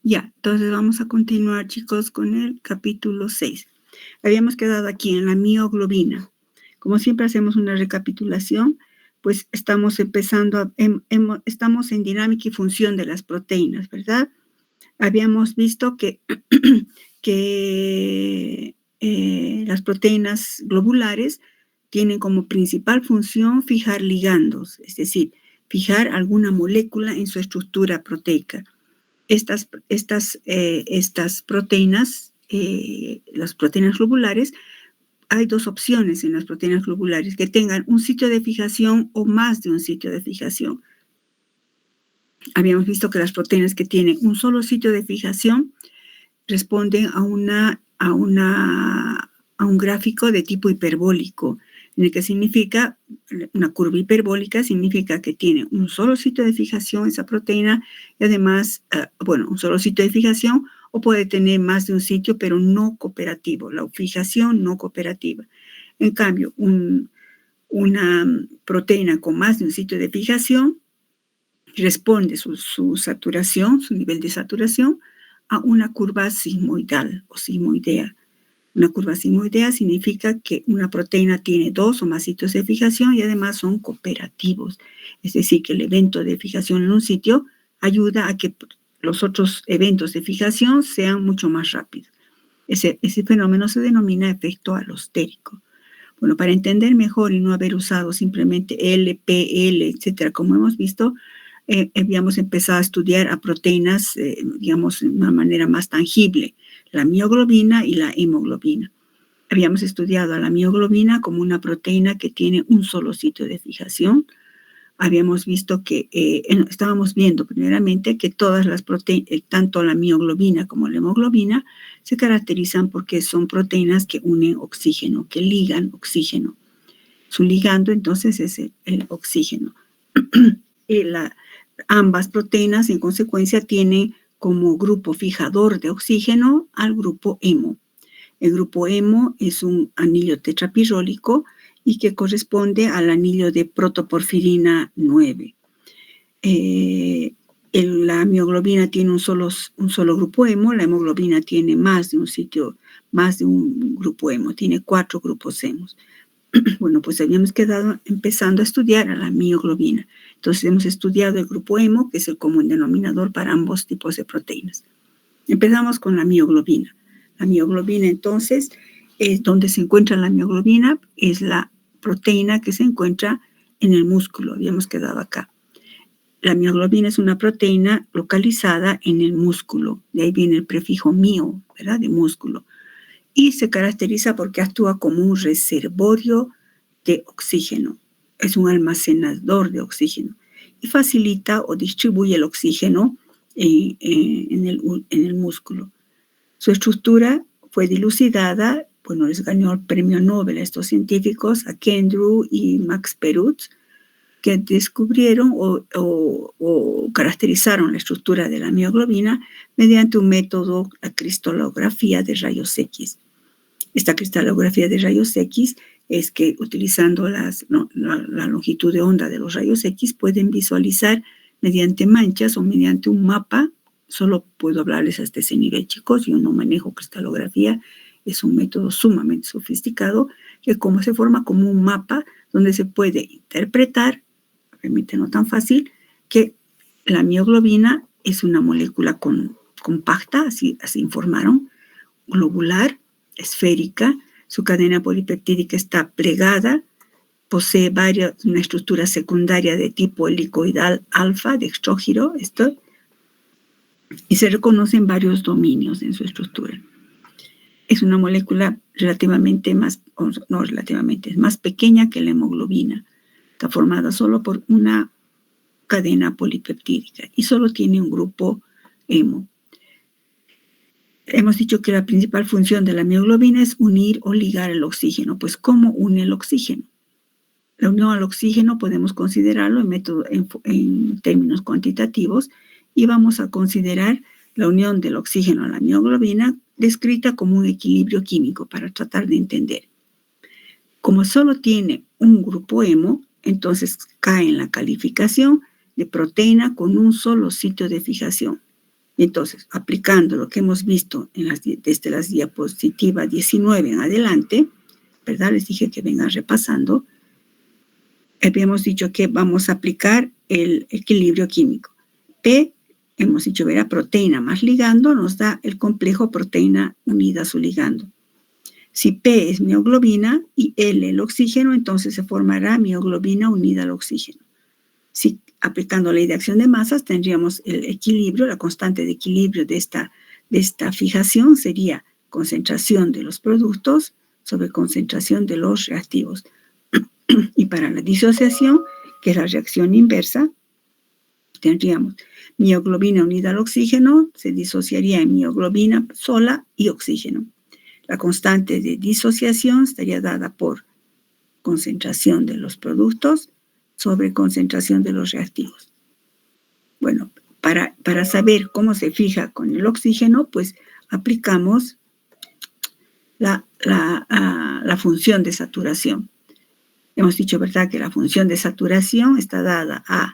Ya, entonces vamos a continuar, chicos, con el capítulo 6. Habíamos quedado aquí en la mioglobina. Como siempre hacemos una recapitulación, pues estamos empezando, estamos en dinámica y función de las proteínas, ¿verdad? Habíamos visto que, las proteínas globulares tienen como principal función fijar ligandos, es decir, fijar alguna molécula en su estructura proteica. Estas proteínas, las proteínas globulares, hay dos opciones en las proteínas globulares, que tengan un sitio de fijación o más de un sitio de fijación. Habíamos visto que las proteínas que tienen un solo sitio de fijación responden a un gráfico de tipo hiperbólico, en el que significa, una curva hiperbólica significa que tiene un solo sitio de fijación esa proteína y además, un solo sitio de fijación, o puede tener más de un sitio, pero no cooperativo, la fijación no cooperativa. En cambio, una proteína con más de un sitio de fijación responde su saturación, su nivel de saturación, a una curva sigmoidal o sigmoidea. Una curva sigmoidea significa que una proteína tiene dos o más sitios de fijación y además son cooperativos. Es decir, que el evento de fijación en un sitio ayuda a que los otros eventos de fijación sean mucho más rápidos. Ese fenómeno se denomina efecto alostérico. Bueno, para entender mejor y no haber usado simplemente L, P, L, etcétera, como hemos visto, habíamos empezado a estudiar a proteínas, digamos, de una manera más tangible, la mioglobina y la hemoglobina. Habíamos estudiado a la mioglobina como una proteína que tiene un solo sitio de fijación. Habíamos visto que, estábamos viendo primeramente que todas las proteínas, tanto la mioglobina como la hemoglobina, se caracterizan porque son proteínas que unen oxígeno, que ligan oxígeno. Su ligando entonces es el oxígeno. Ambas proteínas, en consecuencia, tienen como grupo fijador de oxígeno al grupo hemo. El grupo hemo es un anillo tetrapirrólico y que corresponde al anillo de protoporfirina 9. La mioglobina tiene un solo grupo hemo, la hemoglobina tiene más de un grupo hemo, tiene 4 grupos hemos. Bueno, pues habíamos quedado empezando a estudiar a la mioglobina. Entonces hemos estudiado el grupo hemo, que es el común denominador para ambos tipos de proteínas. Empezamos con la mioglobina. La mioglobina, entonces, es donde se encuentra la mioglobina, es la proteína que se encuentra en el músculo. Habíamos quedado acá. La mioglobina es una proteína localizada en el músculo. De ahí viene el prefijo mio, ¿verdad? De músculo. Y se caracteriza porque actúa como un reservorio de oxígeno. Es un almacenador de oxígeno y facilita o distribuye el oxígeno en el músculo. Su estructura fue dilucidada, les ganó el premio Nobel a estos científicos, a Kendrew y Max Perutz, que descubrieron o caracterizaron la estructura de la mioglobina mediante un método, la cristalografía de rayos X. Esta cristalografía de rayos X es que utilizando la longitud de onda de los rayos X pueden visualizar mediante manchas o mediante un mapa. Solo puedo hablarles hasta ese nivel, chicos. Yo no manejo cristalografía. Es un método sumamente sofisticado que se forma como un mapa donde se puede interpretar, realmente no tan fácil, que la mioglobina es una molécula compacta, así informaron, globular, esférica, su cadena polipeptídica está plegada, posee una estructura secundaria de tipo helicoidal alfa, dextrógiro, y se reconocen varios dominios en su estructura. Es una molécula es más pequeña que la hemoglobina. Está formada solo por una cadena polipeptídica y solo tiene un grupo hemo. Hemos dicho que la principal función de la mioglobina es unir o ligar el oxígeno. Pues, ¿cómo une el oxígeno? La unión al oxígeno podemos considerarlo en términos cuantitativos y vamos a considerar la unión del oxígeno a la mioglobina descrita como un equilibrio químico para tratar de entender. Como solo tiene un grupo hemo, entonces cae en la calificación de proteína con un solo sitio de fijación. Entonces, aplicando lo que hemos visto desde las diapositivas 19 en adelante, ¿verdad? Les dije que vengan repasando. Habíamos dicho que vamos a aplicar el equilibrio químico. P, hemos dicho, verá, proteína más ligando nos da el complejo proteína unida a su ligando. Si P es mioglobina y L el oxígeno, entonces se formará mioglobina unida al oxígeno. Si aplicando la ley de acción de masas tendríamos el equilibrio, la constante de equilibrio de esta fijación sería concentración de los productos sobre concentración de los reactivos. Y para la disociación, que es la reacción inversa, tendríamos mioglobina unida al oxígeno, se disociaría en mioglobina sola y oxígeno. La constante de disociación estaría dada por concentración de los productos sobre concentración de los reactivos. Bueno, para saber cómo se fija con el oxígeno, pues aplicamos la función de saturación. Hemos dicho, ¿verdad?, que la función de saturación está dada a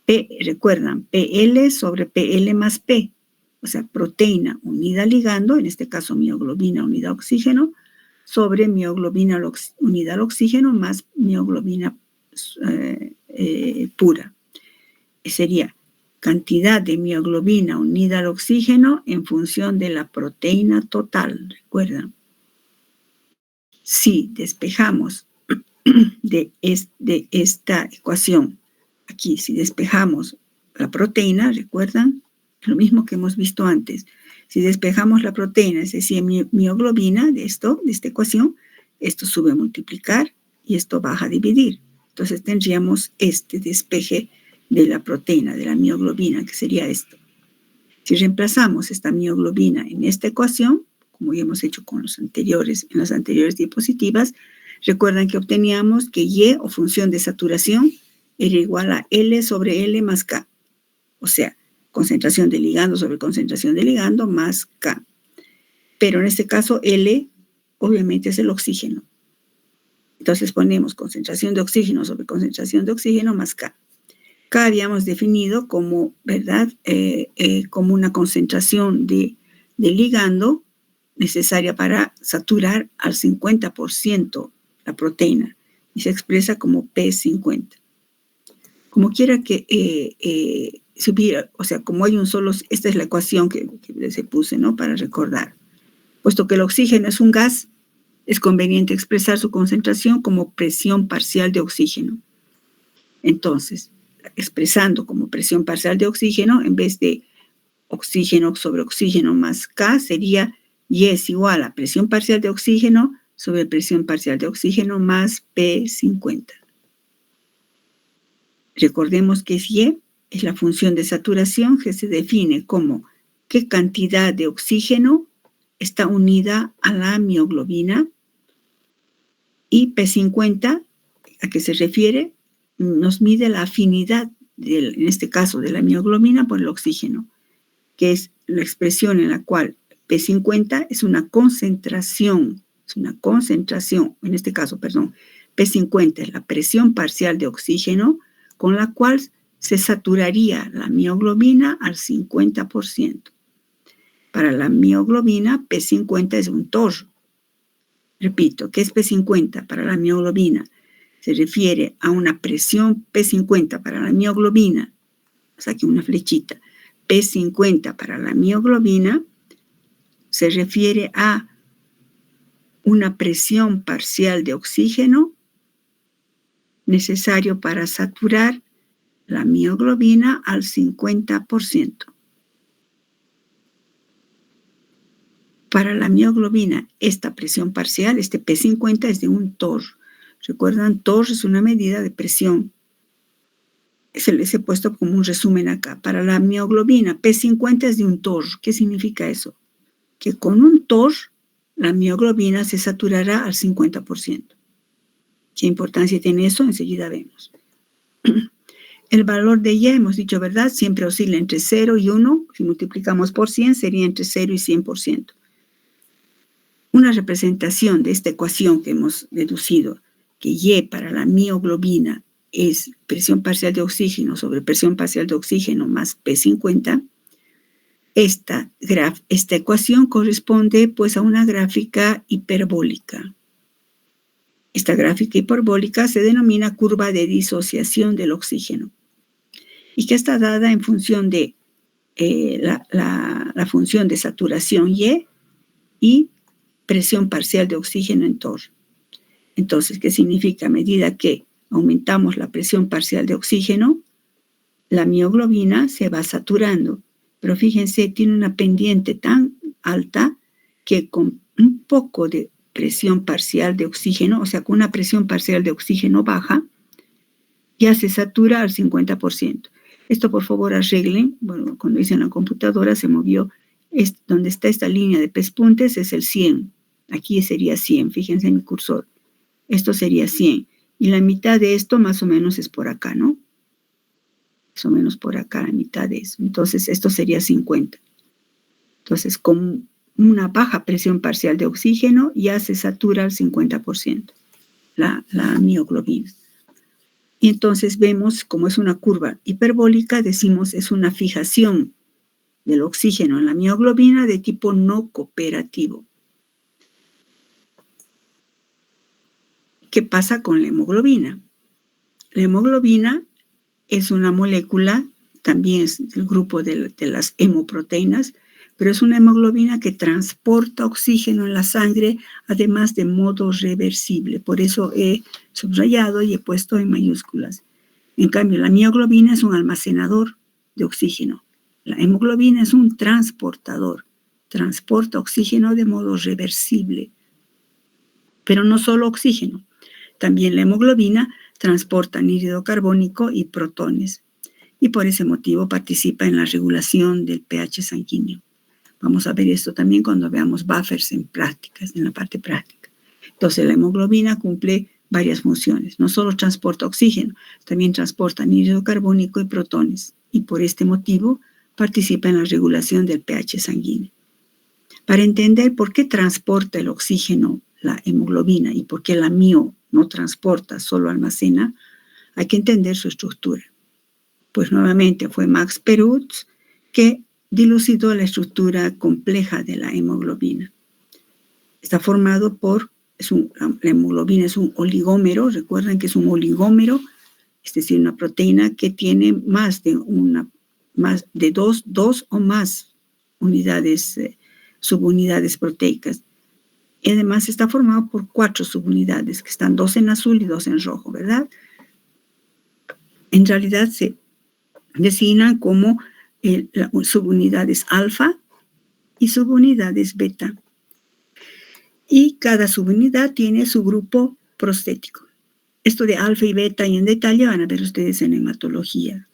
P, recuerdan, PL sobre PL más P, o sea, proteína unida al ligando, en este caso mioglobina unida a oxígeno, sobre mioglobina unida al oxígeno más mioglobina pura. Sería cantidad de mioglobina unida al oxígeno en función de la proteína total, recuerdan. Si despejamos de esta ecuación, aquí si despejamos la proteína, recuerdan, lo mismo que hemos visto antes. Si despejamos la proteína, es decir, mioglobina de esta ecuación, esto sube a multiplicar y esto baja a dividir. Entonces tendríamos este despeje de la proteína, de la mioglobina, que sería esto. Si reemplazamos esta mioglobina en esta ecuación, como ya hemos hecho en las anteriores diapositivas, recuerdan que obteníamos que Y, o función de saturación, era igual a L sobre L más K. O sea, concentración de ligando sobre concentración de ligando más K. Pero en este caso, L obviamente es el oxígeno. Entonces ponemos concentración de oxígeno sobre concentración de oxígeno más K. K habíamos definido como, ¿verdad?, como una concentración de ligando necesaria para saturar al 50% la proteína y se expresa como P50. Como quiera que subiera, o sea, como hay un solo, esta es la ecuación que se puse, ¿no?, para recordar. Puesto que el oxígeno es un gas, es conveniente expresar su concentración como presión parcial de oxígeno. Entonces, expresando como presión parcial de oxígeno, en vez de oxígeno sobre oxígeno más K, sería Y es igual a presión parcial de oxígeno sobre presión parcial de oxígeno más P50. Recordemos que Y es la función de saturación que se define como qué cantidad de oxígeno está unida a la mioglobina, y P50, ¿a qué se refiere? Nos mide la afinidad, en este caso, de la mioglobina por el oxígeno, que es la expresión en la cual P50 es una concentración, en este caso, perdón, P50 es la presión parcial de oxígeno con la cual se saturaría la mioglobina al 50%. Para la mioglobina, P50 es un TOR. Repito, ¿qué es P50 para la mioglobina? Se refiere a una presión P50 para la mioglobina. Saque una flechita. P50 para la mioglobina se refiere a una presión parcial de oxígeno necesario para saturar la mioglobina al 50%. Para la mioglobina, esta presión parcial, este P50, es de un TOR. Recuerdan, TOR es una medida de presión. Se les he puesto como un resumen acá. Para la mioglobina, P50 es de un TOR. ¿Qué significa eso? Que con un TOR, la mioglobina se saturará al 50%. ¿Qué importancia tiene eso? Enseguida vemos. El valor de Y, hemos dicho, ¿verdad? Siempre oscila entre 0 y 1. Si multiplicamos por 100, sería entre 0 y 100%. Una representación de esta ecuación que hemos deducido, que Y para la mioglobina es presión parcial de oxígeno sobre presión parcial de oxígeno más P50, esta ecuación corresponde pues a una gráfica hiperbólica. Esta gráfica hiperbólica se denomina curva de disociación del oxígeno y que está dada en función de la función de saturación y presión parcial de oxígeno en torno. Entonces, ¿qué significa? A medida que aumentamos la presión parcial de oxígeno, la mioglobina se va saturando. Pero fíjense, tiene una pendiente tan alta que con un poco de presión parcial de oxígeno, o sea, con una presión parcial de oxígeno baja, ya se satura al 50%. Esto, por favor, arreglen. Bueno, cuando hice en la computadora se movió. Donde está esta línea de pespuntes es el 100. Aquí sería 100. Fíjense en mi cursor. Esto sería 100. Y la mitad de esto más o menos es por acá, ¿no? Más o menos por acá, la mitad de eso. Entonces, esto sería 50. Entonces, con una baja presión parcial de oxígeno ya se satura al 50% la mioglobina. Y entonces vemos, como es una curva hiperbólica, decimos es una fijación del oxígeno en la mioglobina de tipo no cooperativo. ¿Qué pasa con la hemoglobina? La hemoglobina es una molécula, también es del grupo de las hemoproteínas, pero es una hemoglobina que transporta oxígeno en la sangre, además de modo reversible. Por eso he subrayado y he puesto en mayúsculas. En cambio, la mioglobina es un almacenador de oxígeno. La hemoglobina es un transportador. Transporta oxígeno de modo reversible. Pero no solo oxígeno. También la hemoglobina transporta anhídrido carbónico y protones. Y por ese motivo participa en la regulación del pH sanguíneo. Vamos a ver esto también cuando veamos buffers en prácticas, en la parte práctica. Entonces, la hemoglobina cumple varias funciones. No solo transporta oxígeno, también transporta anhídrido carbónico y protones. Y por este motivo participa en la regulación del pH sanguíneo. Para entender por qué transporta el oxígeno la hemoglobina y por qué la mio no transporta, solo almacena, hay que entender su estructura. Pues nuevamente fue Max Perutz que dilucidó la estructura compleja de la hemoglobina. Está formado por, la hemoglobina es un oligómero, recuerden que es un oligómero, es decir, una proteína que tiene más de dos o más unidades, subunidades proteicas. Y además está formado por 4 subunidades, que están 2 en azul y 2 en rojo, ¿verdad? En realidad se designan como subunidades alfa y subunidades beta. Y cada subunidad tiene su grupo prostético. Esto de alfa y beta y en detalle van a ver ustedes en hematología.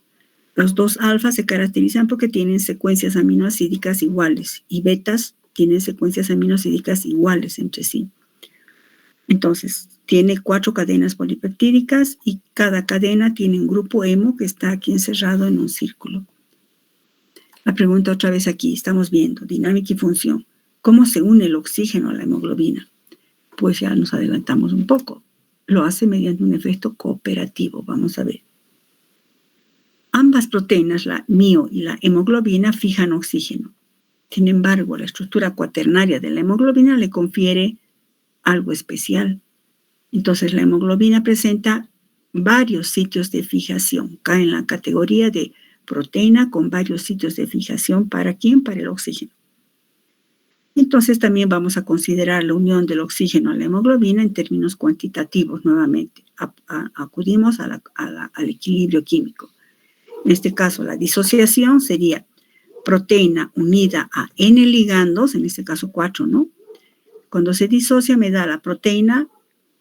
Los 2 alfas se caracterizan porque tienen secuencias aminoácidicas iguales y betas tienen secuencias aminoácidicas iguales entre sí. Entonces, tiene 4 cadenas polipeptídicas y cada cadena tiene un grupo hemo que está aquí encerrado en un círculo. La pregunta otra vez aquí, estamos viendo dinámica y función. ¿Cómo se une el oxígeno a la hemoglobina? Pues ya nos adelantamos un poco. Lo hace mediante un efecto cooperativo, vamos a ver. Ambas proteínas, la mio y la hemoglobina, fijan oxígeno. Sin embargo, la estructura cuaternaria de la hemoglobina le confiere algo especial. Entonces, la hemoglobina presenta varios sitios de fijación. Cae en la categoría de proteína con varios sitios de fijación. ¿Para quién? Para el oxígeno. Entonces, también vamos a considerar la unión del oxígeno a la hemoglobina en términos cuantitativos nuevamente. Acudimos al equilibrio químico. En este caso, la disociación sería proteína unida a N ligandos, en este caso 4, ¿no? Cuando se disocia me da la proteína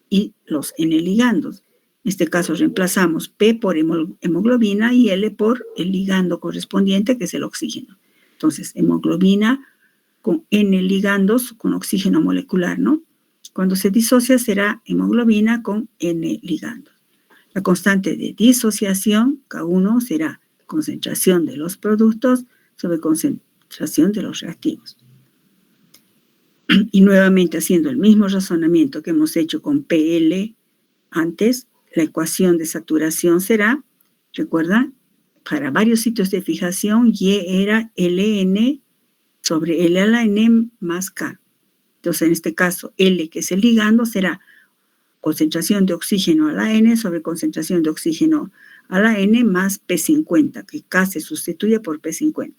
y los N ligandos. En este caso reemplazamos P por hemoglobina y L por el ligando correspondiente, que es el oxígeno. Entonces, hemoglobina con N ligandos con oxígeno molecular, ¿no? Cuando se disocia será hemoglobina con N ligandos. La constante de disociación, K1, será concentración de los productos sobre concentración de los reactivos. Y nuevamente haciendo el mismo razonamiento que hemos hecho con PL antes, la ecuación de saturación será, recuerda, para varios sitios de fijación, Y era Ln sobre L a la N más K. Entonces, en este caso, L, que es el ligando, será concentración de oxígeno a la N sobre concentración de oxígeno a la N más P50, que K se sustituye por P50.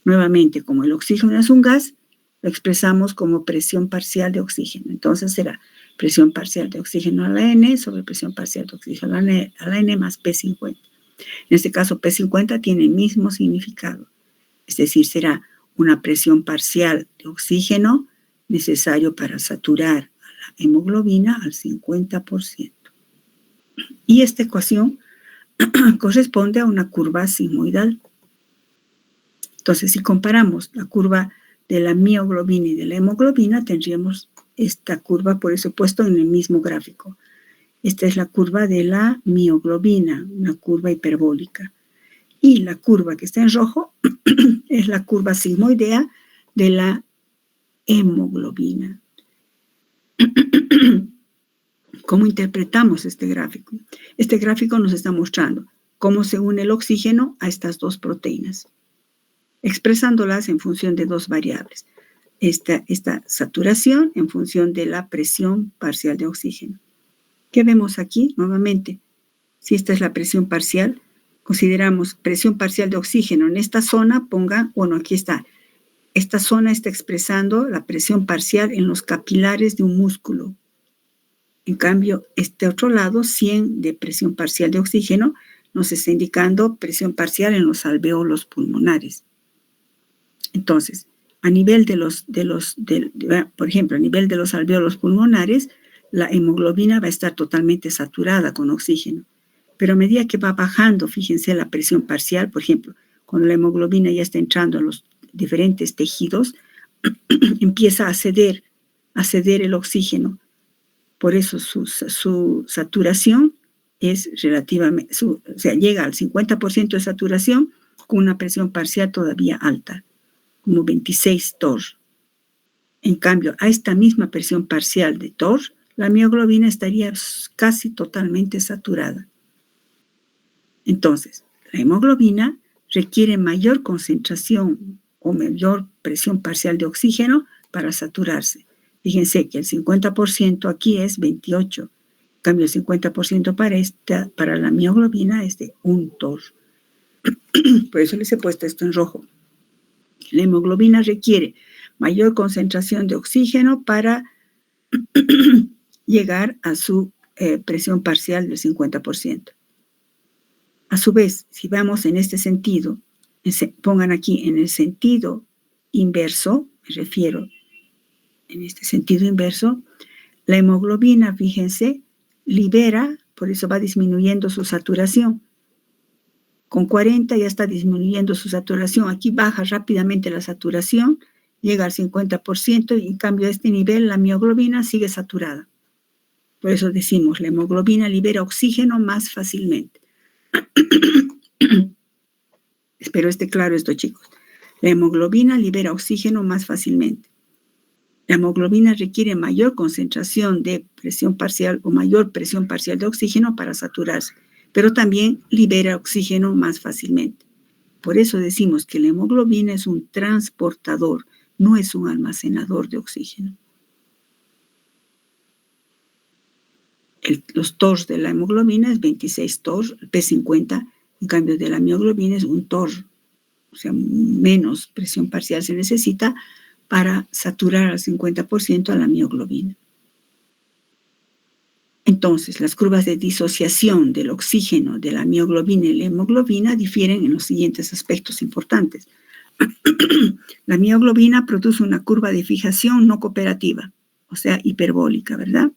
Nuevamente, como el oxígeno es un gas, lo expresamos como presión parcial de oxígeno. Entonces será presión parcial de oxígeno a la N sobre presión parcial de oxígeno a la N más P50. En este caso, P50 tiene el mismo significado. Es decir, será una presión parcial de oxígeno necesario para saturar a la hemoglobina al 50%. Y esta ecuación corresponde a una curva sigmoidal. Entonces, si comparamos la curva de la mioglobina y de la hemoglobina, tendríamos esta curva, por eso he puesto en el mismo gráfico. Esta es la curva de la mioglobina, una curva hiperbólica. Y la curva que está en rojo es la curva sigmoidea de la hemoglobina. ¿Cómo interpretamos este gráfico? Este gráfico nos está mostrando cómo se une el oxígeno a estas dos proteínas, expresándolas en función de dos variables. Esta saturación en función de la presión parcial de oxígeno. ¿Qué vemos aquí? Nuevamente, si esta es la presión parcial, consideramos presión parcial de oxígeno. En esta zona aquí está. Esta zona está expresando la presión parcial en los capilares de un músculo. En cambio, este otro lado, 100 de presión parcial de oxígeno, nos está indicando presión parcial en los alvéolos pulmonares. Entonces, a nivel por ejemplo, a nivel de los alvéolos pulmonares, la hemoglobina va a estar totalmente saturada con oxígeno. Pero a medida que va bajando, fíjense la presión parcial, por ejemplo, cuando la hemoglobina ya está entrando a los diferentes tejidos, empieza a ceder el oxígeno. Por eso su saturación es relativamente, llega al 50% de saturación con una presión parcial todavía alta, como 26 torr. En cambio, a esta misma presión parcial de torr, la mioglobina estaría casi totalmente saturada. Entonces, la hemoglobina requiere mayor concentración o mayor presión parcial de oxígeno para saturarse. Fíjense que el 50% aquí es 28. En cambio, el 50% para la mioglobina es de 1 torr. Por eso les he puesto esto en rojo. La hemoglobina requiere mayor concentración de oxígeno para llegar a su presión parcial del 50%. A su vez, si vamos en este sentido, pongan aquí en el sentido inverso, me refiero, en este sentido inverso, la hemoglobina, fíjense, libera, por eso va disminuyendo su saturación. Con 40 ya está disminuyendo su saturación. Aquí baja rápidamente la saturación, llega al 50% y en cambio a este nivel la mioglobina sigue saturada. Por eso decimos, la hemoglobina libera oxígeno más fácilmente. Espero esté claro esto, chicos. La hemoglobina libera oxígeno más fácilmente. La hemoglobina requiere mayor concentración de presión parcial o mayor presión parcial de oxígeno para saturarse, pero también libera oxígeno más fácilmente. Por eso decimos que la hemoglobina es un transportador, no es un almacenador de oxígeno. Los torr de la hemoglobina es 26 torr, el P50, en cambio de la mioglobina es 1 torr. O sea, menos presión parcial se necesita para saturar al 50% a la mioglobina. Entonces, las curvas de disociación del oxígeno de la mioglobina y la hemoglobina difieren en los siguientes aspectos importantes. La mioglobina produce una curva de fijación no cooperativa, o sea, hiperbólica, ¿verdad?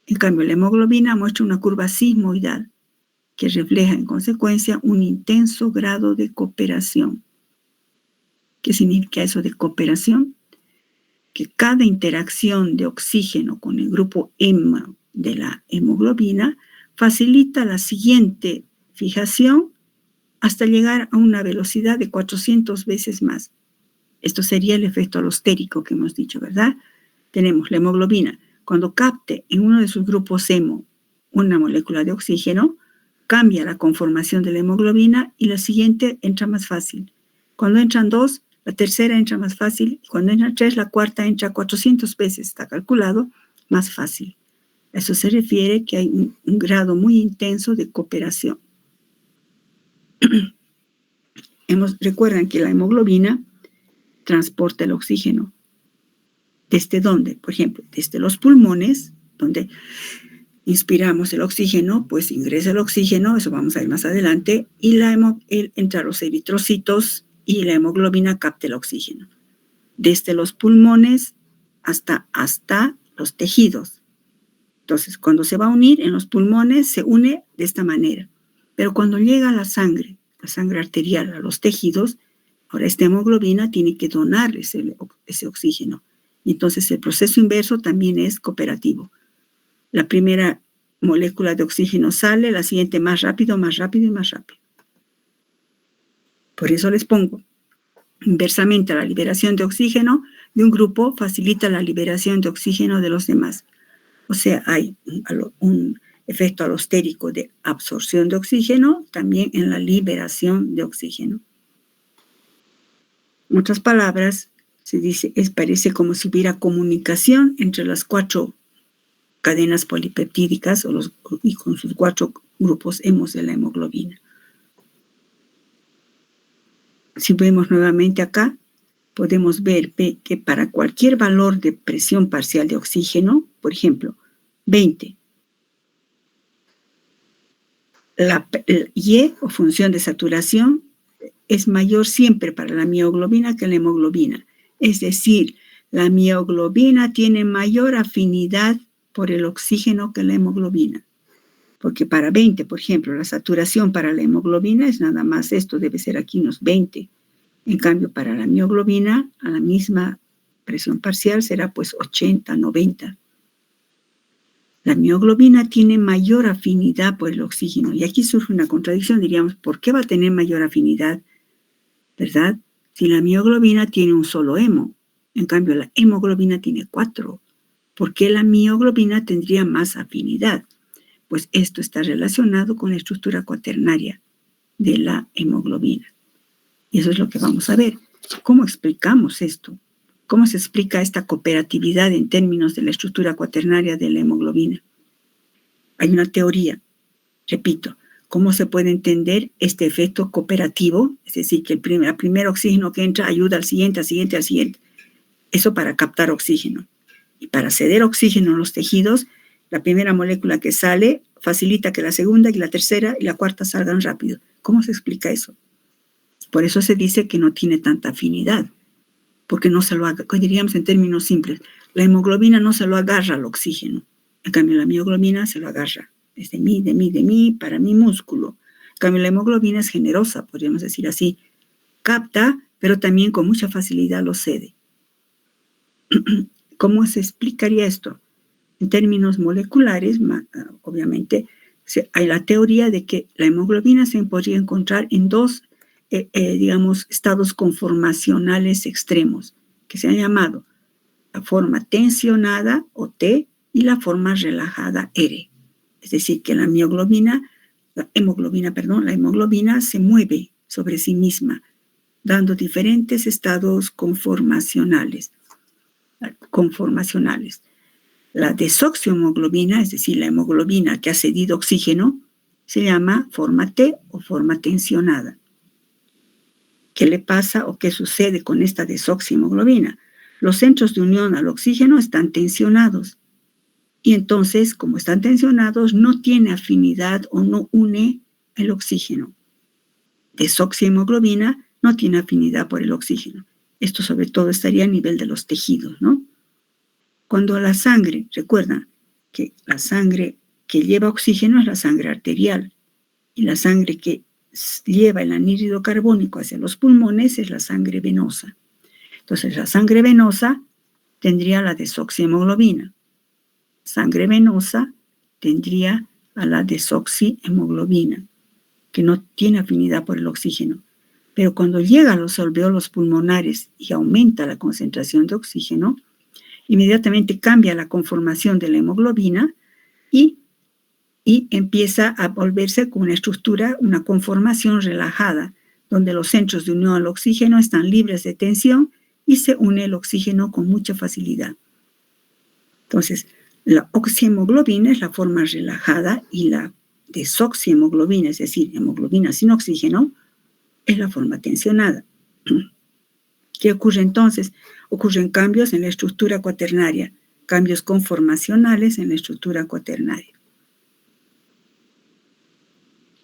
En cambio, la hemoglobina muestra una curva sigmoidal que refleja en consecuencia un intenso grado de cooperación. ¿Qué significa eso de cooperación? Que cada interacción de oxígeno con el grupo hemo de la hemoglobina facilita la siguiente fijación hasta llegar a una velocidad de 400 veces más. Esto sería el efecto alostérico que hemos dicho, ¿verdad? Tenemos la hemoglobina. Cuando capte en uno de sus grupos hemo una molécula de oxígeno, cambia la conformación de la hemoglobina y la siguiente entra más fácil. Cuando entran dos, la tercera entra más fácil, y cuando entra 3, la cuarta entra 400 veces, está calculado, más fácil. A eso se refiere que hay un grado muy intenso de cooperación. Recuerdan que la hemoglobina transporta el oxígeno. ¿Desde dónde? Por ejemplo, desde los pulmones, donde inspiramos el oxígeno, pues ingresa el oxígeno, eso vamos a ver más adelante, y entra los eritrocitos y la hemoglobina capta el oxígeno. Desde los pulmones hasta los tejidos. Entonces, cuando se va a unir en los pulmones, se une de esta manera. Pero cuando llega la sangre arterial a los tejidos, ahora esta hemoglobina tiene que donar ese oxígeno. Y entonces el proceso inverso también es cooperativo. La primera molécula de oxígeno sale, la siguiente más rápido y más rápido. Por eso les pongo, inversamente la liberación de oxígeno de un grupo facilita la liberación de oxígeno de los demás. O sea, hay un efecto alostérico de absorción de oxígeno, también en la liberación de oxígeno. En otras palabras, se dice, parece como si hubiera comunicación entre las 4 cadenas polipeptídicas y con sus 4 grupos hemos de la hemoglobina. Si vemos nuevamente acá, podemos ver que para cualquier valor de presión parcial de oxígeno, por ejemplo, 20, la Y o función de saturación es mayor siempre para la mioglobina que la hemoglobina. Es decir, la mioglobina tiene mayor afinidad por el oxígeno que la hemoglobina. Porque para 20, por ejemplo, la saturación para la hemoglobina es nada más esto, debe ser aquí unos 20. En cambio, para la mioglobina, a la misma presión parcial será pues 80, 90. La mioglobina tiene mayor afinidad por el oxígeno. Y aquí surge una contradicción, diríamos, ¿por qué va a tener mayor afinidad? ¿Verdad? Si la mioglobina tiene un solo hemo, en cambio la hemoglobina tiene 4. ¿Por qué la mioglobina tendría más afinidad? Pues esto está relacionado con la estructura cuaternaria de la hemoglobina. Y eso es lo que vamos a ver. ¿Cómo explicamos esto? ¿Cómo se explica esta cooperatividad en términos de la estructura cuaternaria de la hemoglobina? Hay una teoría, repito, ¿cómo se puede entender este efecto cooperativo? Es decir, que el primer oxígeno que entra ayuda al siguiente. Eso para captar oxígeno. Y para ceder oxígeno en los tejidos, la primera molécula que sale facilita que la segunda y la tercera y la cuarta salgan rápido. ¿Cómo se explica eso? Por eso se dice que no tiene tanta afinidad, porque no se lo agarra, diríamos en términos simples, la hemoglobina no se lo agarra al oxígeno, en cambio la mioglobina se lo agarra, es de mí, para mi músculo. En cambio la hemoglobina es generosa, podríamos decir así, capta, pero también con mucha facilidad lo cede. ¿Cómo se explicaría esto? En términos moleculares, obviamente, hay la teoría de que la hemoglobina se podría encontrar en 2 estados conformacionales extremos, que se han llamado la forma tensionada o T y la forma relajada R. Es decir, que la hemoglobina se mueve sobre sí misma, dando diferentes estados conformacionales. La desoxiohemoglobina, es decir, la hemoglobina que ha cedido oxígeno, se llama forma T o forma tensionada. ¿Qué le pasa o qué sucede con esta desoxiemoglobina? Los centros de unión al oxígeno están tensionados. Y entonces, como están tensionados, no tiene afinidad o no une el oxígeno. Desoxiemoglobina no tiene afinidad por el oxígeno. Esto sobre todo estaría a nivel de los tejidos, ¿no? Cuando la sangre, recuerda que la sangre que lleva oxígeno es la sangre arterial y la sangre que lleva el anhídrido carbónico hacia los pulmones es la sangre venosa. Entonces, la sangre venosa tendría la desoxiemoglobina. Sangre venosa tendría a la desoxiemoglobina, que no tiene afinidad por el oxígeno. Pero cuando llega a los alvéolos pulmonares y aumenta la concentración de oxígeno, inmediatamente cambia la conformación de la hemoglobina y empieza a volverse con una estructura, una conformación relajada, donde los centros de unión al oxígeno están libres de tensión y se une el oxígeno con mucha facilidad. Entonces, la oxihemoglobina es la forma relajada y la desoxihemoglobina, es decir, hemoglobina sin oxígeno, es la forma tensionada. ¿Qué ocurre entonces? Ocurren cambios en la estructura cuaternaria, cambios conformacionales en la estructura cuaternaria.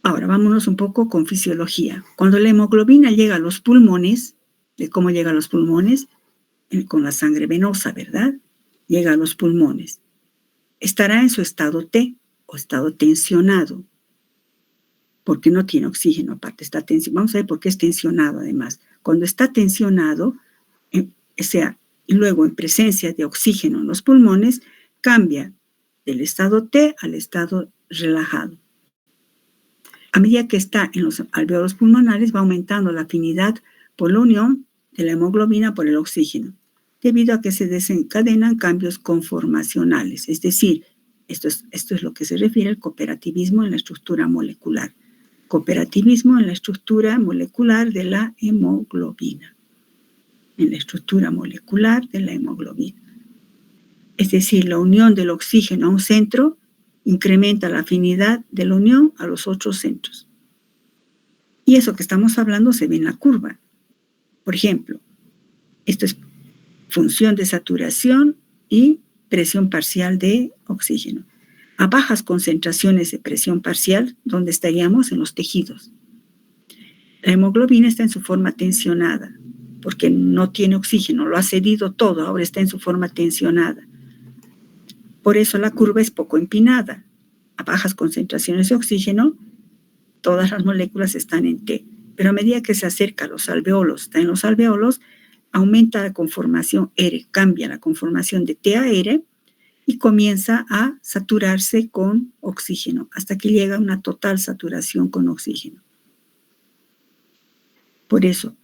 Ahora, vámonos un poco con fisiología. Cuando la hemoglobina llega a los pulmones, ¿de cómo llega a los pulmones? Con la sangre venosa, ¿verdad? Llega a los pulmones. Estará en su estado T o estado tensionado, porque no tiene oxígeno, aparte está tensionado. Vamos a ver por qué es tensionado además. Cuando está tensionado, y luego en presencia de oxígeno en los pulmones, cambia del estado T al estado relajado. A medida que está en los alvéolos pulmonares, va aumentando la afinidad por la unión de la hemoglobina por el oxígeno, debido a que se desencadenan cambios conformacionales. Es decir, esto es lo que se refiere al cooperativismo en la estructura molecular. Cooperativismo en la estructura molecular de la hemoglobina. En la estructura molecular de la hemoglobina. Es decir, la unión del oxígeno a un centro incrementa la afinidad de la unión a los otros centros. Y eso que estamos hablando se ve en la curva. Por ejemplo, esto es función de saturación y presión parcial de oxígeno. A bajas concentraciones de presión parcial, ¿dónde estaríamos? En los tejidos. La hemoglobina está en su forma tensionada, porque no tiene oxígeno, lo ha cedido todo, ahora está en su forma tensionada. Por eso la curva es poco empinada. A bajas concentraciones de oxígeno, todas las moléculas están en T. Pero a medida que se acerca a los alveolos, está en los alveolos, aumenta la conformación R, cambia la conformación de T a R y comienza a saturarse con oxígeno, hasta que llega a una total saturación con oxígeno. Por eso,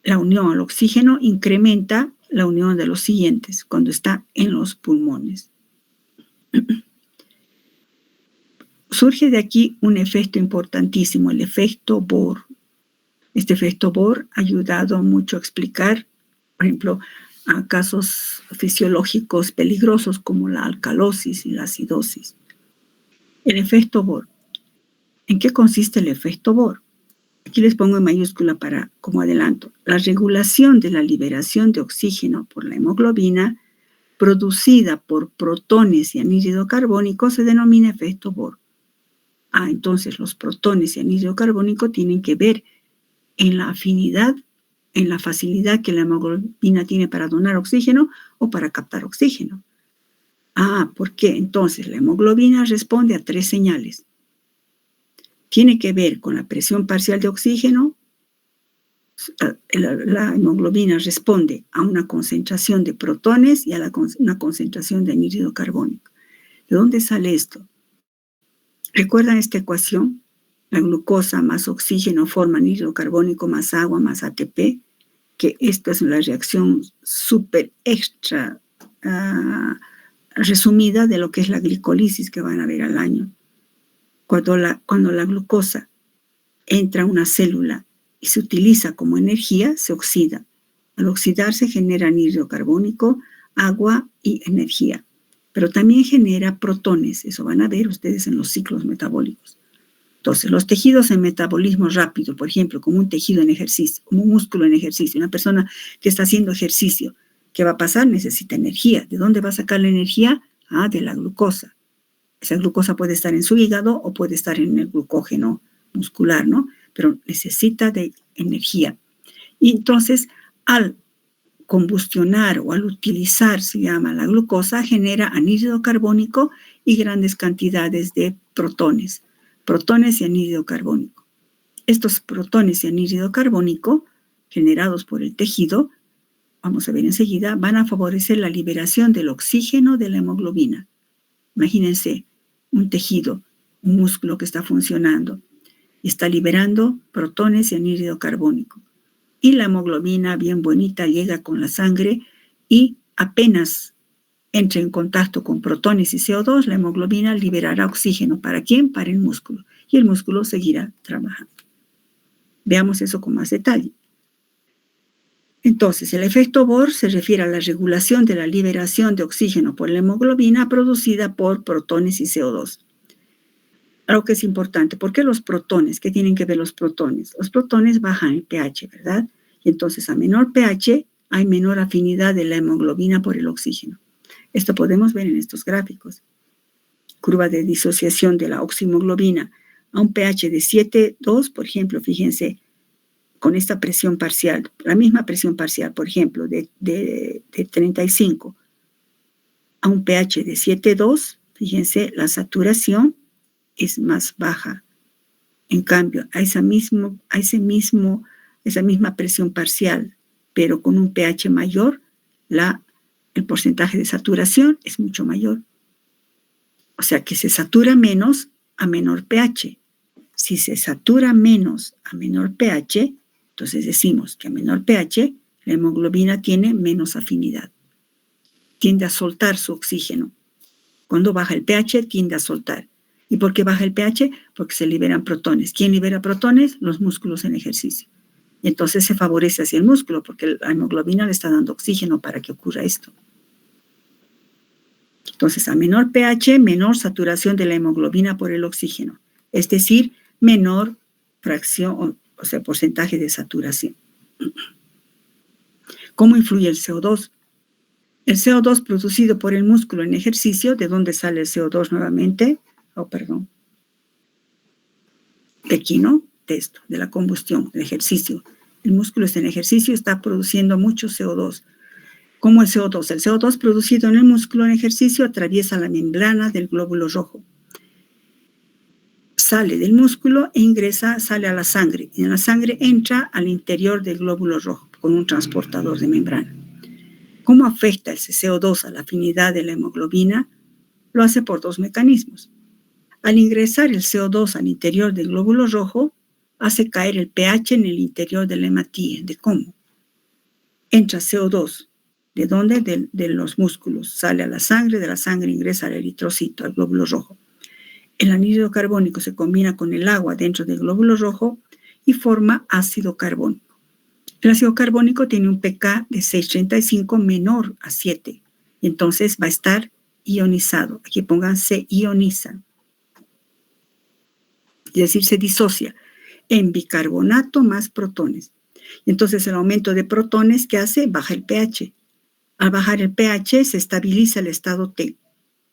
la unión al oxígeno incrementa la unión de los siguientes cuando está en los pulmones. Surge de aquí un efecto importantísimo, el efecto Bohr. Este efecto Bohr ha ayudado mucho a explicar, por ejemplo, a casos fisiológicos peligrosos como la alcalosis y la acidosis. El efecto Bohr. ¿En qué consiste el efecto Bohr? Aquí les pongo en mayúscula como adelanto. La regulación de la liberación de oxígeno por la hemoglobina producida por protones y anhídrido carbónico se denomina efecto Bohr. Entonces los protones y anhídrido carbónico tienen que ver en la afinidad, en la facilidad que la hemoglobina tiene para donar oxígeno o para captar oxígeno. ¿Por qué? Entonces la hemoglobina responde a 3 señales. Tiene que ver con la presión parcial de oxígeno. La hemoglobina responde a una concentración de protones y a una concentración de anhídrido carbónico. ¿De dónde sale esto? ¿Recuerdan esta ecuación? La glucosa más oxígeno forma anhídrido carbónico más agua más ATP, que esta es una reacción súper extra resumida de lo que es la glicólisis que van a ver al año. Cuando la glucosa entra a una célula y se utiliza como energía, se oxida. Al oxidarse genera anhídrido carbónico, agua y energía. Pero también genera protones, eso van a ver ustedes en los ciclos metabólicos. Entonces, los tejidos en metabolismo rápido, por ejemplo, como un tejido en ejercicio, como un músculo en ejercicio, una persona que está haciendo ejercicio, ¿qué va a pasar? Necesita energía. ¿De dónde va a sacar la energía? De la glucosa. Esa glucosa puede estar en su hígado o puede estar en el glucógeno muscular, ¿no? Pero necesita de energía. Y entonces, al combustionar o al utilizar, se llama la glucosa, genera anhídrido carbónico y grandes cantidades de protones y anhídrido carbónico. Estos protones y anhídrido carbónico, generados por el tejido, vamos a ver enseguida, van a favorecer la liberación del oxígeno de la hemoglobina. Imagínense un tejido, un músculo que está funcionando y está liberando protones y anhídrido carbónico. Y la hemoglobina, bien bonita, llega con la sangre y apenas entre en contacto con protones y CO2, la hemoglobina liberará oxígeno. ¿Para quién? Para el músculo. Y el músculo seguirá trabajando. Veamos eso con más detalle. Entonces, el efecto Bohr se refiere a la regulación de la liberación de oxígeno por la hemoglobina producida por protones y CO2. Algo que es importante, ¿por qué los protones? ¿Qué tienen que ver los protones? Los protones bajan el pH, ¿verdad? Y entonces a menor pH hay menor afinidad de la hemoglobina por el oxígeno. Esto podemos ver en estos gráficos. Curva de disociación de la oximoglobina a un pH de 7,2, por ejemplo, fíjense, con esta presión parcial, la misma presión parcial, por ejemplo, de 35 a un pH de 7,2, fíjense, la saturación es más baja. En cambio, a esa misma presión parcial, pero con un pH mayor, el porcentaje de saturación es mucho mayor. O sea que se satura menos a menor pH. Si se satura menos a menor pH, entonces decimos que a menor pH la hemoglobina tiene menos afinidad. Tiende a soltar su oxígeno. Cuando baja el pH, tiende a soltar. ¿Y por qué baja el pH? Porque se liberan protones. ¿Quién libera protones? Los músculos en ejercicio. Y entonces se favorece hacia el músculo porque la hemoglobina le está dando oxígeno para que ocurra esto. Entonces, a menor pH, menor saturación de la hemoglobina por el oxígeno. Es decir, menor fracción, o sea, porcentaje de saturación. ¿Cómo influye el CO2? El CO2 producido por el músculo en ejercicio, ¿de dónde sale el CO2 nuevamente? De aquí, ¿no? De esto, de la combustión, del ejercicio. El músculo está en ejercicio, está produciendo mucho CO2. ¿Cómo el CO2? El CO2 producido en el músculo en ejercicio atraviesa la membrana del glóbulo rojo. Sale del músculo e sale a la sangre. Y en la sangre entra al interior del glóbulo rojo con un transportador de membrana. ¿Cómo afecta ese CO2 a la afinidad de la hemoglobina? Lo hace por dos mecanismos. Al ingresar el CO2 al interior del glóbulo rojo, hace caer el pH en el interior de la hematía. ¿De cómo? Entra CO2. ¿De dónde? De los músculos. Sale a la sangre, de la sangre ingresa al eritrocito, al glóbulo rojo. El anhídrido carbónico se combina con el agua dentro del glóbulo rojo y forma ácido carbónico. El ácido carbónico tiene un pK de 6,35 menor a 7. Y entonces va a estar ionizado. Aquí pongan se ioniza. Es decir, se disocia en bicarbonato más protones. Entonces el aumento de protones, ¿qué hace? Baja el pH. Al bajar el pH se estabiliza el estado T.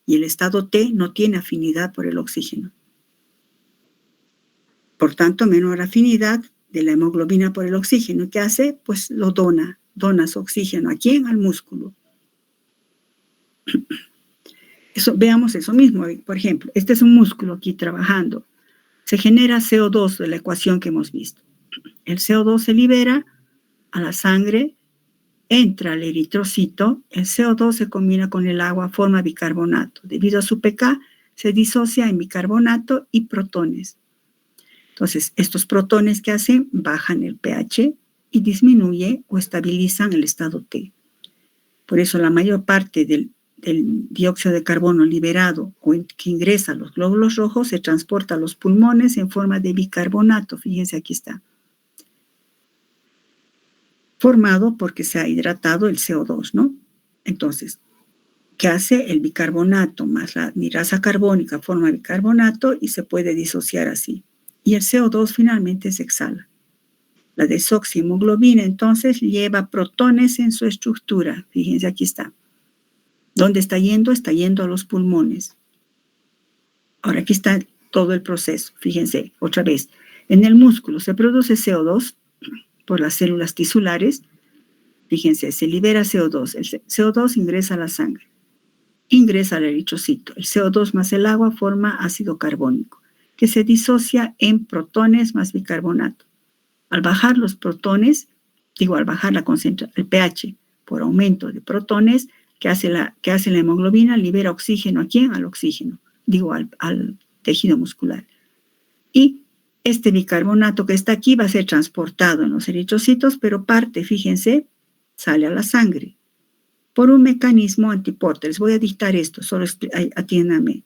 Y el estado T no tiene afinidad por el oxígeno. Por tanto, menor afinidad de la hemoglobina por el oxígeno. ¿Qué hace? Pues lo dona su oxígeno. ¿A quién? Al músculo. Veamos eso mismo. Por ejemplo, este es un músculo aquí trabajando. Se genera CO2 de la ecuación que hemos visto. El CO2 se libera a la sangre, entra al eritrocito, el CO2 se combina con el agua, forma bicarbonato. Debido a su pK, se disocia en bicarbonato y protones. Entonces, estos protones que hacen, bajan el pH y disminuye o estabilizan el estado T. Por eso la mayor parte del dióxido de carbono liberado o que ingresa a los glóbulos rojos se transporta a los pulmones en forma de bicarbonato. Fíjense, aquí está. Formado porque se ha hidratado el CO2, ¿no? Entonces, ¿qué hace? El bicarbonato más la anhidrasa carbónica forma bicarbonato y se puede disociar así. Y el CO2 finalmente se exhala. La desoxihemoglobina entonces lleva protones en su estructura. Fíjense, aquí está. ¿Dónde está yendo? Está yendo a los pulmones. Ahora aquí está todo el proceso. Fíjense, otra vez. En el músculo se produce CO2 por las células tisulares. Fíjense, se libera CO2. El CO2 ingresa a la sangre. Ingresa al eritrocito. El CO2 más el agua forma ácido carbónico, que se disocia en protones más bicarbonato. Al bajar los protones, al bajar el pH por aumento de protones, ¿qué hace la hemoglobina? Libera oxígeno. ¿A quién? Al oxígeno. Al tejido muscular. Y este bicarbonato que está aquí va a ser transportado en los eritrocitos, pero parte, fíjense, sale a la sangre por un mecanismo antiporte. Les voy a dictar esto, solo atiéndanme.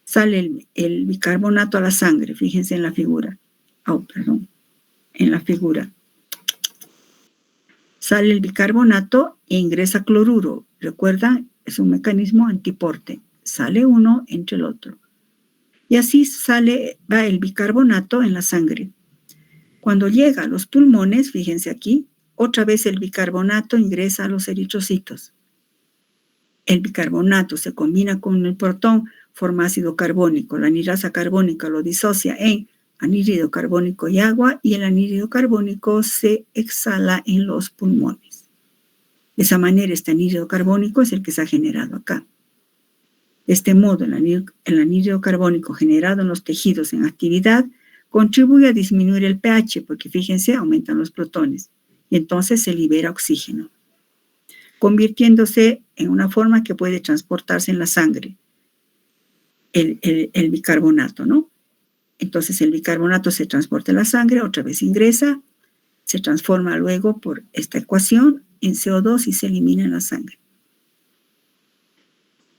Sale el bicarbonato a la sangre, fíjense en la figura. Perdón. en la figura. Sale el bicarbonato e ingresa cloruro. Recuerda, es un mecanismo antiporte. Sale uno, entre el otro. Y así va el bicarbonato en la sangre. Cuando llega a los pulmones, fíjense aquí, otra vez el bicarbonato ingresa a los eritrocitos. El bicarbonato se combina con el protón, forma ácido carbónico. La anhidrasa carbónica lo disocia en anhídrido carbónico y agua, y el anhídrido carbónico se exhala en los pulmones. De esa manera, este anhídrido carbónico es el que se ha generado acá. De este modo, el anhídrido carbónico generado en los tejidos en actividad contribuye a disminuir el pH, porque fíjense, aumentan los protones, y entonces se libera oxígeno, convirtiéndose en una forma que puede transportarse en la sangre, el bicarbonato, ¿no? Entonces el bicarbonato se transporta en la sangre, otra vez ingresa, se transforma luego por esta ecuación en CO2 y se elimina en la sangre.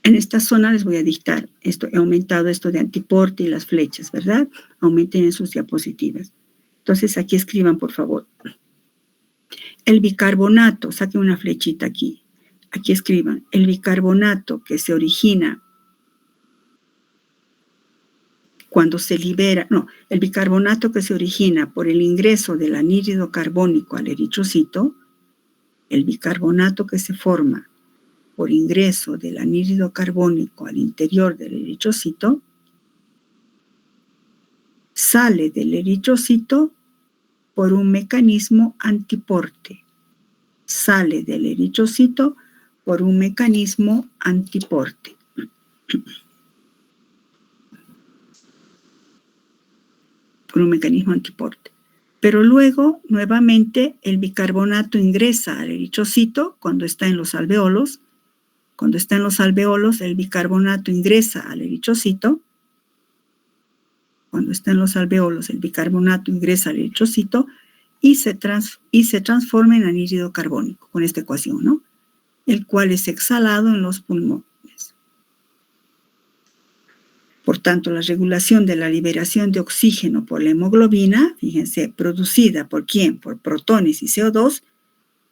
En esta zona les voy a dictar esto. He aumentado esto de antiporte y las flechas, ¿verdad? Aumenten en sus diapositivas. Entonces aquí escriban, por favor. El bicarbonato, saquen una flechita aquí. Aquí escriban, el bicarbonato que se origina cuando se libera, el bicarbonato que se origina por el ingreso del anhídrido carbónico al eritrocito, el bicarbonato que se forma por ingreso del anhídrido carbónico al interior del eritrocito, sale del eritrocito por un mecanismo antiporte. Sale del eritrocito por un mecanismo antiporte. Por un mecanismo antiporte. Pero luego, nuevamente, el bicarbonato ingresa al eritrocito cuando está en los alveolos. Cuando está en los alveolos, el bicarbonato ingresa al eritrocito. Cuando está en los alveolos, el bicarbonato ingresa al eritrocito y se transforma en anhídrido carbónico, con esta ecuación, ¿no? El cual es exhalado en los pulmones. Por tanto, la regulación de la liberación de oxígeno por la hemoglobina, fíjense, producida ¿por quién? Por protones y CO2,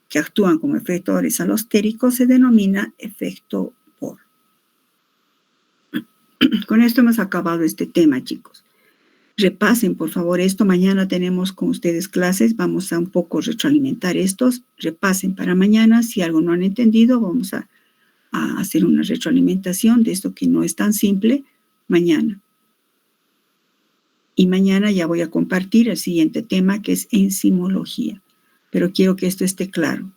que actúan como efectores alostéricos, se denomina efecto Bohr. Con esto hemos acabado este tema, chicos. Repasen, por favor, esto. Mañana tenemos con ustedes clases. Vamos a un poco retroalimentar estos. Repasen para mañana. Si algo no han entendido, vamos a hacer una retroalimentación de esto que no es tan simple mañana. Y mañana ya voy a compartir el siguiente tema, que es enzimología. Pero quiero que esto esté claro.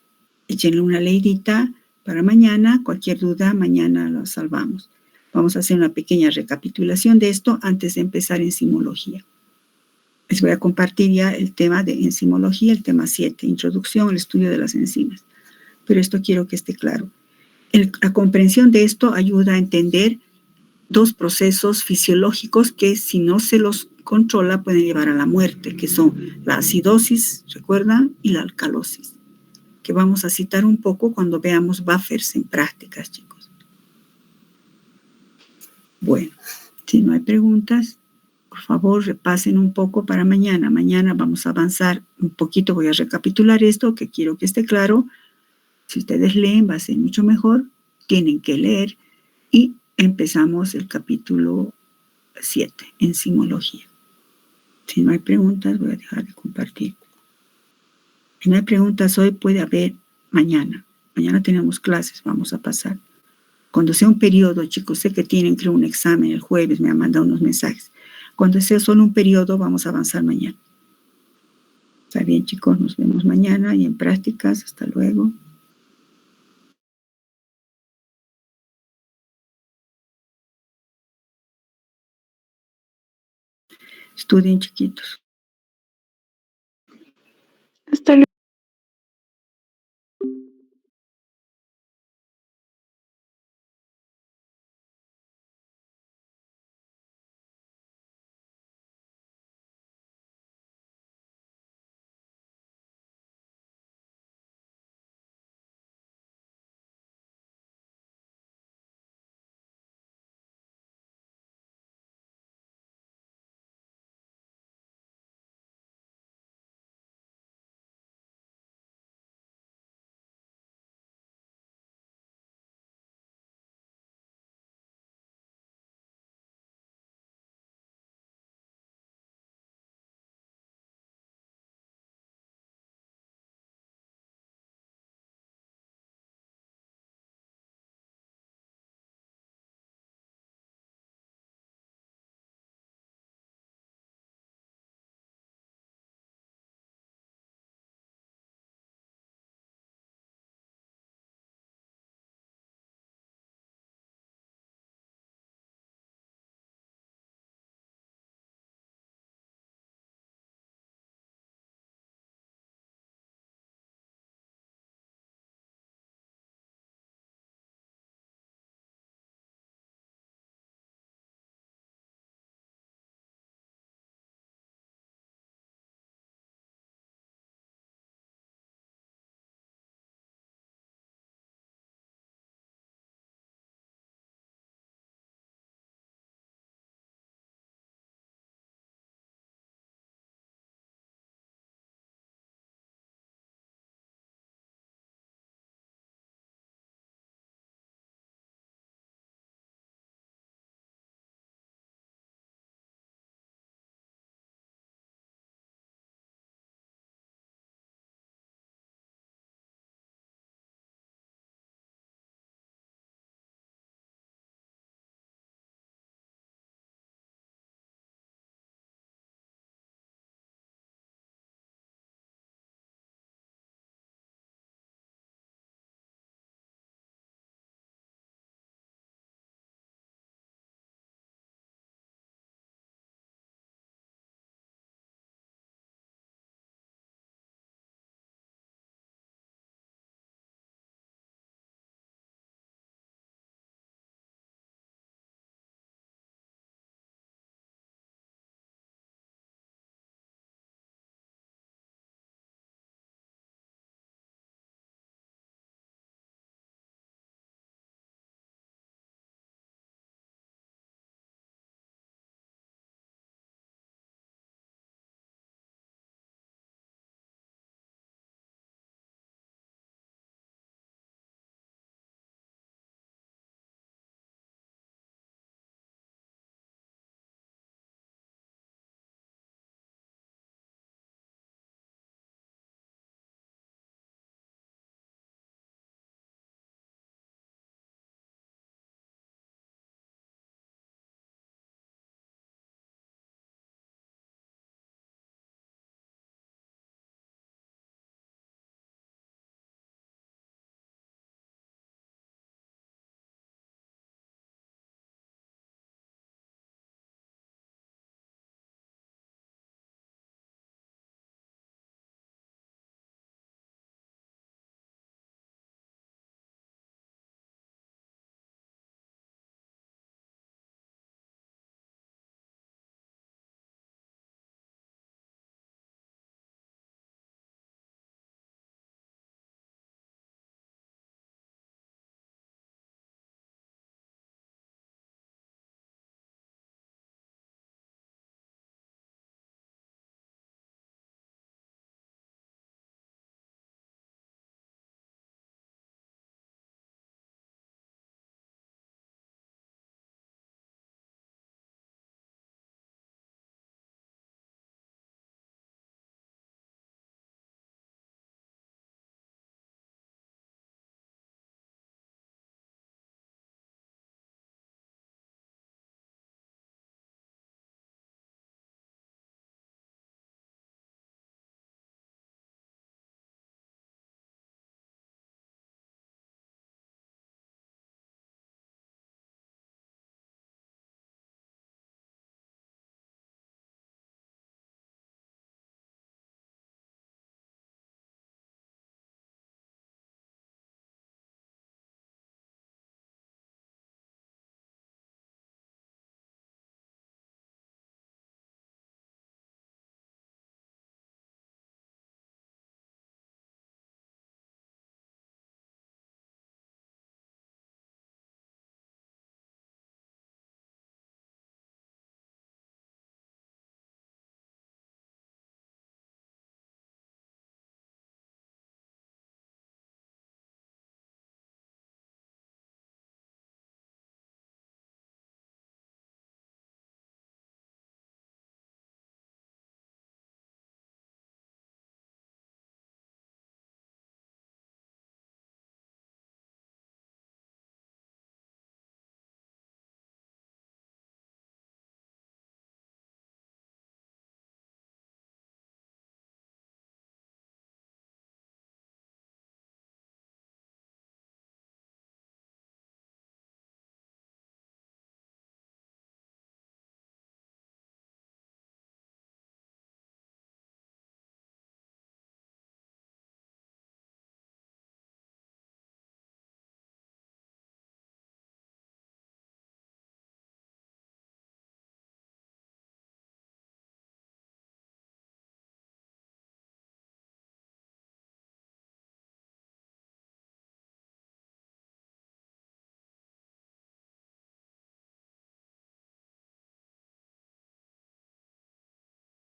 Échenle una leidita para mañana. Cualquier duda, mañana lo salvamos. Vamos a hacer una pequeña recapitulación de esto antes de empezar enzimología. Les voy a compartir ya el tema de enzimología, el tema 7, introducción al estudio de las enzimas. Pero esto quiero que esté claro. La comprensión de esto ayuda a entender dos procesos fisiológicos que, si no se los controla, pueden llevar a la muerte, que son la acidosis, ¿recuerdan? Y la alcalosis, que vamos a citar un poco cuando veamos buffers en prácticas, chicos. Bueno, si no hay preguntas, por favor, repasen un poco para mañana. Mañana vamos a avanzar un poquito. Voy a recapitular esto, que quiero que esté claro. Si ustedes leen, va a ser mucho mejor. Tienen que leer. Y empezamos el capítulo 7, enzimología. Si no hay preguntas, voy a dejar de compartir. Si no hay preguntas hoy, puede haber mañana. Mañana tenemos clases, vamos a pasar. Cuando sea un periodo, chicos, sé que tienen, creo, un examen el jueves, me han mandado unos mensajes. Cuando sea solo un periodo, vamos a avanzar mañana. Está bien, chicos, nos vemos mañana y en prácticas. Hasta luego. Estudien, chiquitos.